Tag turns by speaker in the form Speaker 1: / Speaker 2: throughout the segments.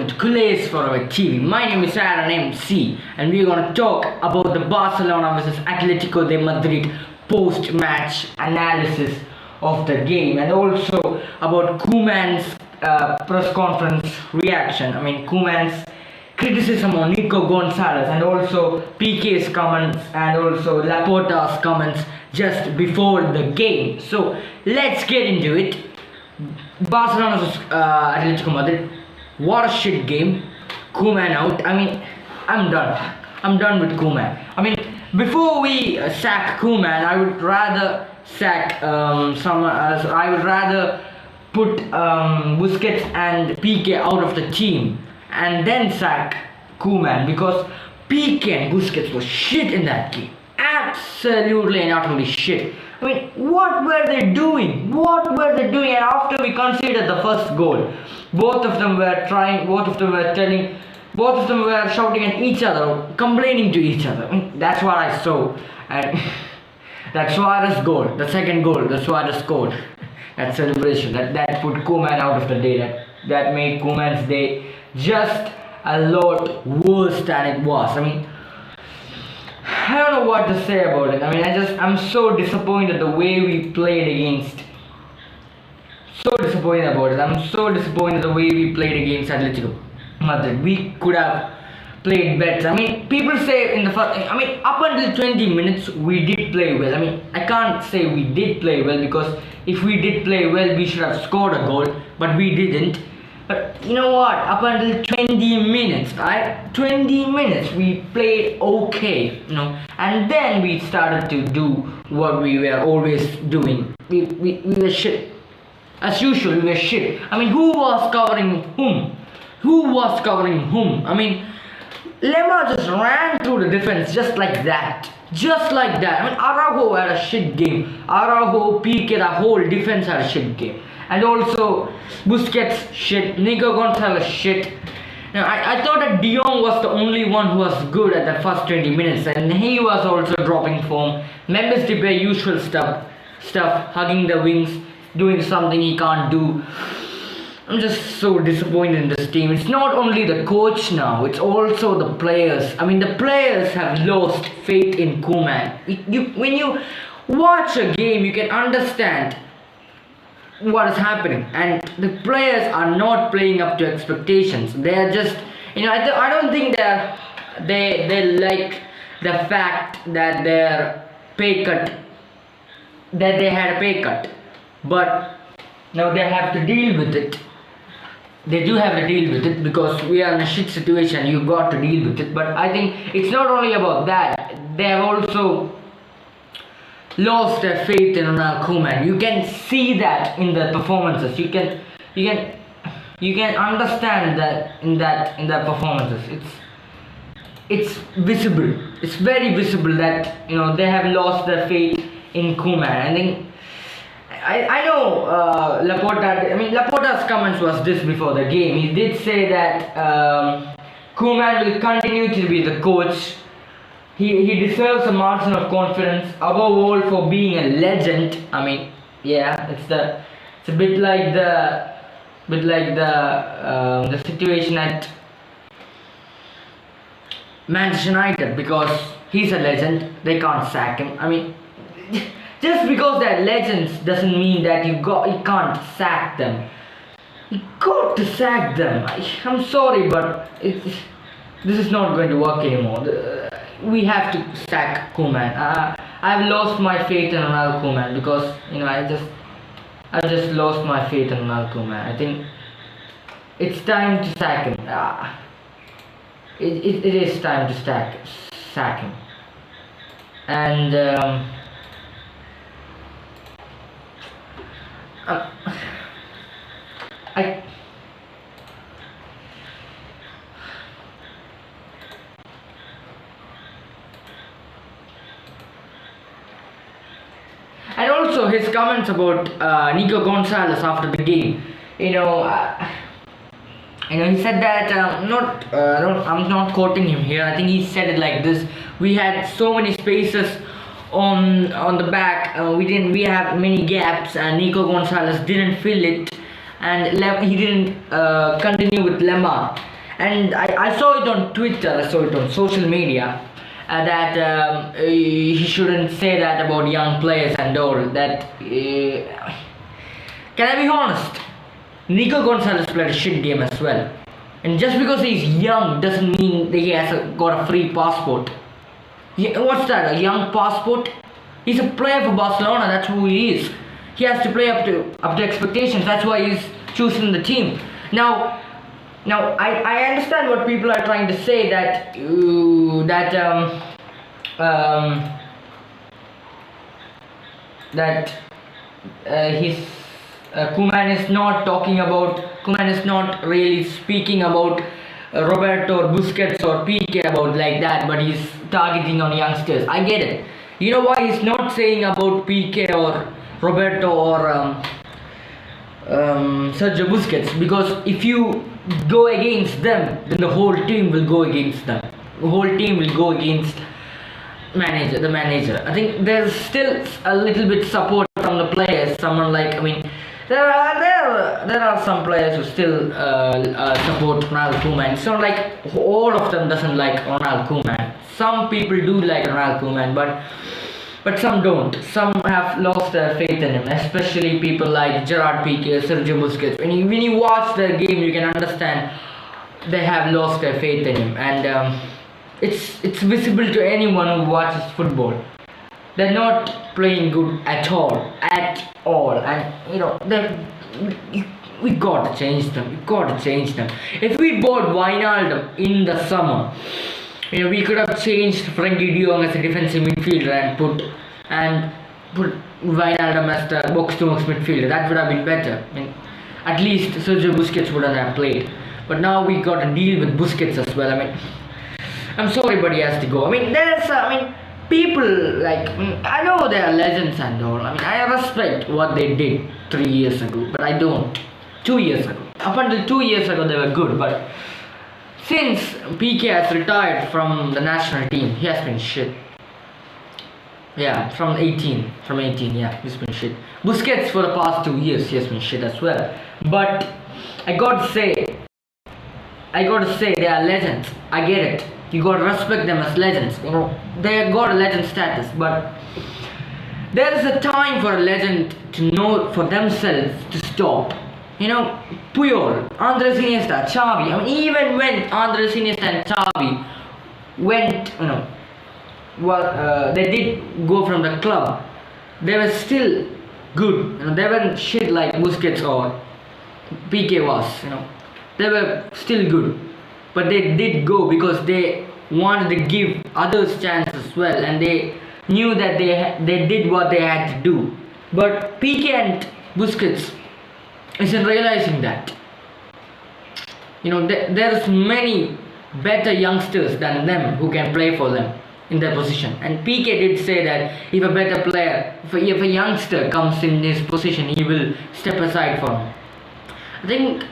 Speaker 1: to Kulays for our TV. My name is Aaron MC and we're going to talk about the Barcelona vs Atletico de Madrid post-match analysis of the game and also about Koeman's press conference reaction. Koeman's criticism on Nico Gonzalez and also PK's comments and also Laporta's comments just before the game. So let's get into it. Barcelona vs Atletico Madrid. What a shit game. Koeman out. I'm done. I'm done with Koeman. Before we sack Koeman, I would rather sack someone else. I would rather put Busquets and PK out of the team and then sack Koeman, because PK and Busquets were shit in that game. Absolutely and utterly shit. What were they doing? What were they doing? And after we conceded the first goal, both of them were trying, both of them were telling, both of them were shouting at each other, complaining to each other. That's what I saw. And that Suarez goal, the second goal, the Suarez scored, that celebration, that put Koeman out of the day. That made Koeman's day just a lot worse than it was. I don't know what to say about it. I'm so disappointed the way we played against. So disappointed about it. I'm so disappointed the way we played against Atletico Madrid. We could have played better. People say in the first. Up until 20 minutes we did play well. I can't say we did play well, because if we did play well, we should have scored a goal, but we didn't. But you know what? Up until 20 minutes, 20 minutes, we played okay, and then we started to do what we were always doing. We were shit. As usual, we were shit. Who was covering whom? Who was covering whom? Lemar just ran through the defense just like that. Just like that. Araujo had a shit game. Araujo, PK, the whole defense had a shit game. And also Busquets shit, Nico Gonzalez shit. Now I thought that De Jong was the only one who was good at the first 20 minutes, and he was also dropping form. Memphis Depay, usual stuff, hugging the wings, doing something he can't do. I'm just so disappointed in this team. It's not only the coach now, it's also the players. The players have lost faith in Koeman. When you watch a game, you can understand what is happening, and the players are not playing up to expectations. They are just, I don't think they like the fact that their pay cut, that they had a pay cut, but now they have to deal with it. They do have to deal with it because we are in a shit situation. You got to deal with it. But I think it's not only about that. They have also lost their faith in Koeman. You can see that in the performances. You can understand that in the performances. It's visible. It's very visible that they have lost their faith in Koeman. I know Laporta. Laporta's comments was this before the game. He did say that Koeman will continue to be the coach. He deserves a margin of confidence, above all for being a legend. It's a bit like the situation at Manchester United, because he's a legend, they can't sack him. Just because they're legends doesn't mean that you can't sack them. You got to sack them. I'm sorry, but this is not going to work anymore. We have to sack Koeman. I've lost my faith in Ronald Koeman, because I've just lost my faith in Ronald Koeman. I think it's time to sack him. It is time to sack him. And and also his comments about Nico Gonzalez after the game. He said that I'm not quoting him here. I think he said it like this: we had so many spaces on the back. We have many gaps, and Nico Gonzalez didn't fill it, and he didn't continue with Lemar. And I saw it on Twitter, I saw it on social media, that he shouldn't say that about young players and all. That can I be honest? Nico Gonzalez played a shit game as well. And just because he's young doesn't mean that he has got a free passport. What's that? A young passport? He's a player for Barcelona. That's who he is. He has to play up to expectations. That's why he's choosing the team. Now I understand what people are trying to say, that his Koeman is not really speaking about Roberto or Busquets or Piqué about like that, but he's targeting on youngsters. I get it. You know why he's not saying about Piqué or Roberto or Sergio Busquets? Because if you go against them, then the whole team will go against them. The whole team will go against the manager. I think there's still a little bit support from the players. Someone like, there are some players who still support Ronald Koeman. It's not like all of them doesn't like Ronald Koeman. Some people do like Ronald Koeman, but some don't. Some have lost their faith in him, especially people like Gerard Piqué, Sergio Busquets. When you watch their game, you can understand they have lost their faith in him, and it's visible to anyone who watches football. They're not playing good at all, and we gotta change them. If we bought Wijnaldum in the summer, we could have changed Frankie de Jong as a defensive midfielder and put Wijnaldum as the box-to-box midfielder. That would have been better. At least Sergio Busquets wouldn't have played. But now we got to deal with Busquets as well. I'm sorry, but he has to go. People like, I know they are legends and all. I respect what they did 3 years ago, but I don't. 2 years ago. Up until 2 years ago, they were good, but since Piqué has retired from the national team, he has been shit. Yeah, from 18, he's been shit. Busquets for the past 2 years, he has been shit as well. But I gotta say they are legends. I get it. You gotta respect them as legends. They got a legend status, but there is a time for a legend to know for themselves to stop. Puyol, Andres Iniesta, Xavi. Even when Andres Iniesta and Xavi went, they did go from the club, they were still good. They weren't shit like Busquets or Piqué was. They were still good, but they did go because they wanted to give others chance as well, and they knew that they did what they had to do. But Piqué and Busquets isn't realizing that. There's many better youngsters than them who can play for them in their position. And Piqué did say that if a better player, if a youngster comes in his position, he will step aside for him. I think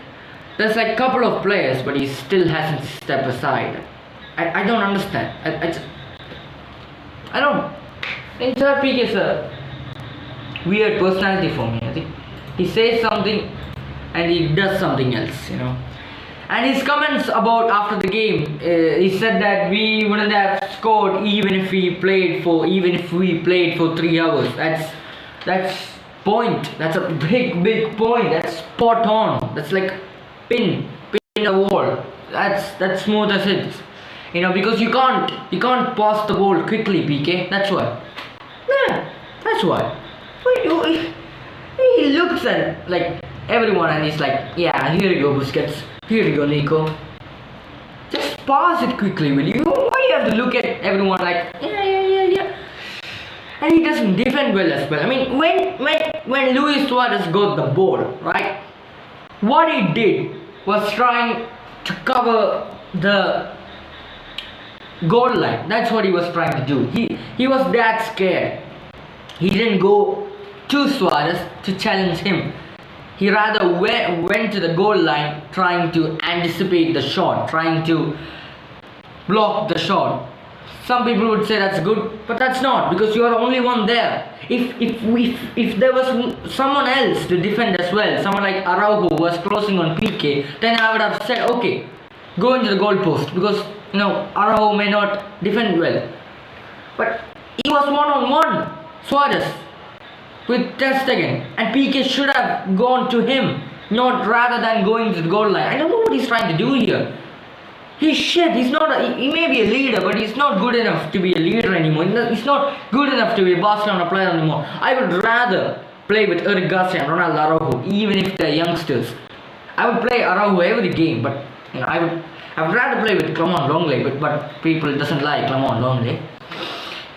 Speaker 1: there's like a couple of players, but he still hasn't stepped aside. I don't understand. I don't. I think Gerard Piqué is a weird personality for me. I think he says something and he does something else, And his comments about after the game, he said that we wouldn't have scored even if we played for 3 hours. That's point. That's a big point. That's spot on. That's like pin a wall. That's smooth as it is. Because you can't pass the ball quickly, Piqué. That's why. Yeah, that's why. He looks at like everyone and he's like, yeah, here you go, Busquets. Here you go, Nico. Just pass it quickly, will you? Why do you have to look at everyone like, yeah? And he doesn't defend well as well. When Luis Suarez got the ball, right? What he did was trying to cover the goal line. That's what he was trying to do. He was that scared. He didn't go to Suarez to challenge him. He rather went to the goal line trying to anticipate the shot, trying to block the shot. Some people would say that's good, but that's not, because you are the only one there. If there was someone else to defend as well, someone like Araujo was crossing on Piqué, then I would have said, okay, go into the goal post because Araujo may not defend well. But he was one-on-one, Suarez, with Ter Stegen, and PK should have gone to him, not rather than going to the goal line. I don't know what he's trying to do here. He's shit. He's not. He may be a leader, but he's not good enough to be a leader anymore. He's not good enough to be a Barcelona player anymore. I would rather play with Eric Garcia and Ronaldo Araujo, even if they're youngsters. I would play Araujo every game, but I would rather play with Clement Longley, but people doesn't like Clement Longley.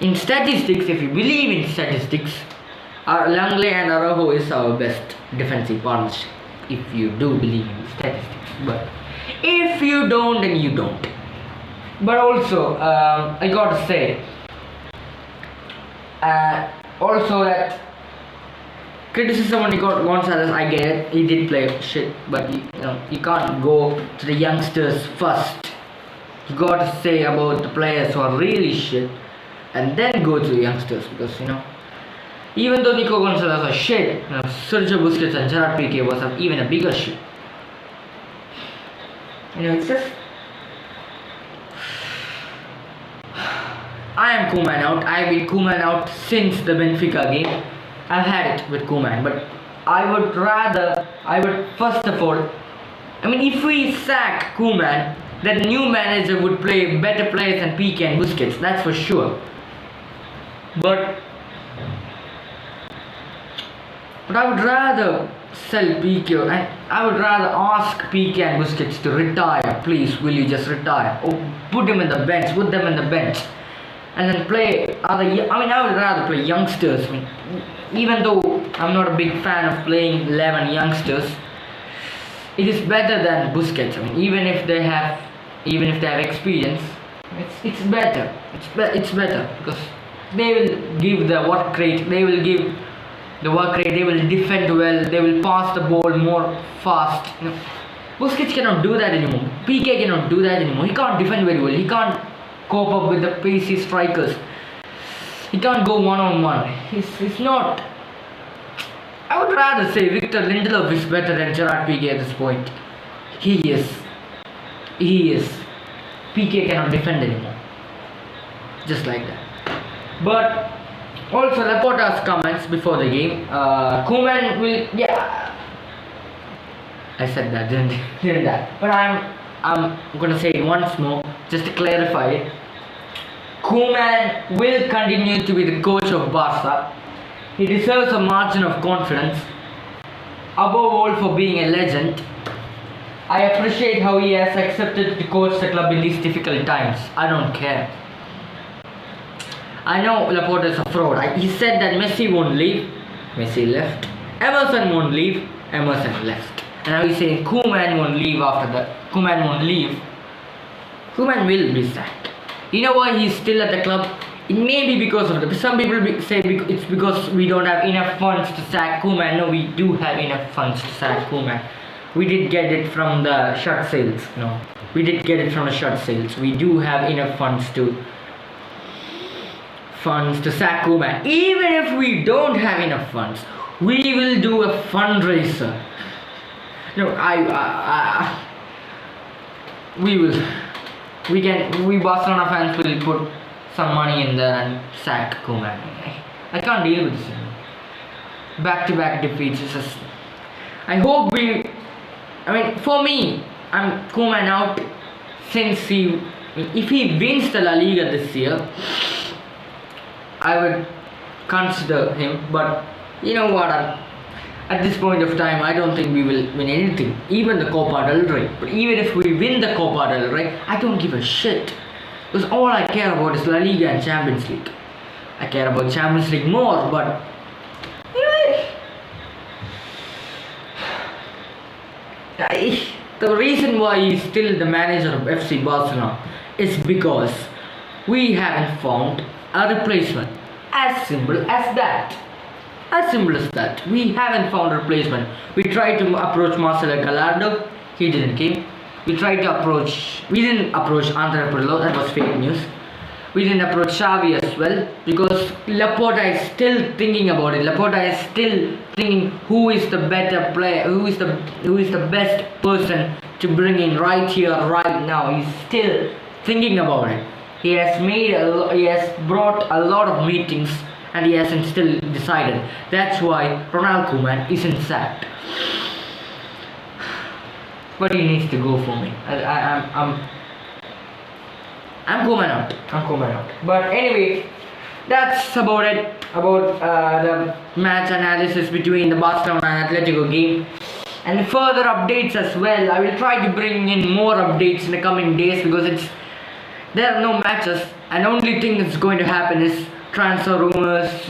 Speaker 1: In statistics, if you believe in statistics, Longley and Araujo is our best defensive partnership. If you do believe in statistics, but if you don't, then you don't. But also, I gotta say, also that criticism on Nico Gonzalez, I get it. He did play shit, but you can't go to the youngsters first. You gotta say about the players who are really shit, and then go to the youngsters because even though Nico Gonzalez was shit, Sergio Busquets and Gerard Piqué was even a bigger shit. It's just I am Koeman out. I've been Koeman out since the Benfica game. I've had it with Koeman, but I would first of all, if we sack Koeman, then new manager would play better players than Piqué and Busquets, that's for sure. But I would rather sell Piqué, and I would rather ask Piqué and Busquets to retire. Please, will you just retire? Or put them in the bench, and then play other. I would rather play youngsters. Even though I'm not a big fan of playing 11 youngsters, it is better than Busquets. Even if they have experience, it's better. It's better because they will give the work rate. They will give the work rate. They will defend well. They will pass the ball more fast. Busquets cannot do that anymore. Piqué cannot do that anymore. He can't defend very well. He can't cope up with the pacey strikers. He can't go one-on-one. He's not. I would rather say Victor Lindelof is better than Gerard Piqué at this point. He is. Piqué cannot defend anymore. Just like that. But also Laporta's comments before the game. Koeman will. Yeah. I said that, didn't I? But I'm gonna say it once more, just to clarify it. Koeman will continue to be the coach of Barca. He deserves a margin of confidence, above all for being a legend. I appreciate how he has accepted to coach the club in these difficult times. I don't care. I know Laporta is a fraud. He said that Messi won't leave. Messi left. Emerson won't leave. Emerson left. And now he's saying Koeman won't leave after that. Koeman won't leave. Koeman will be sacked. You know why he's still at the club? It may be because of some people say it's because we don't have enough funds to sack Koeman. No, we do have enough funds to sack Koeman. We did get it from the shirt sales. No, we did get it from the shirt sales. We do have enough funds to sack Koeman. Even if we don't have enough funds, we will do a fundraiser. No, we Barcelona fans will put some money in there and sack Koeman. I can't deal with this. Back-to-back defeats. I hope for me, I'm Koeman out since if he wins the La Liga this year, I would consider him. But you know what? At this point of time, I don't think we will win anything, even the Copa del Rey. But even if we win the Copa del Rey, I don't give a shit. Because all I care about is La Liga and Champions League. I care about Champions League more, but the reason why he's still the manager of FC Barcelona is because we haven't found a replacement. As simple as that. As simple as that. We haven't found a replacement. We tried to approach Marcelo Gallardo. He didn't come. We didn't approach Andre Pirlo. That was fake news. We didn't approach Xavi as well, because Laporta is still thinking about it. Laporta is still thinking who is the better player, who is the best person to bring in right here, right now. He's still thinking about it. He has brought a lot of meetings and he hasn't still decided. That's why Ronald Koeman isn't sacked. But he needs to go for me. I'm Koeman out. But anyway, that's about it. About the match analysis between the Barcelona and Atletico game. And further updates as well. I will try to bring in more updates in the coming days because there are no matches. And the only thing that's going to happen is transfer rumors,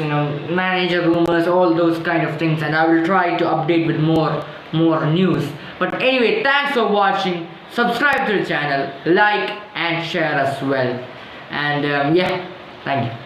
Speaker 1: manager rumors, all those kind of things. And I will try to update with more news. But anyway, thanks for watching. Subscribe to the channel, like and share as well. And yeah, thank you.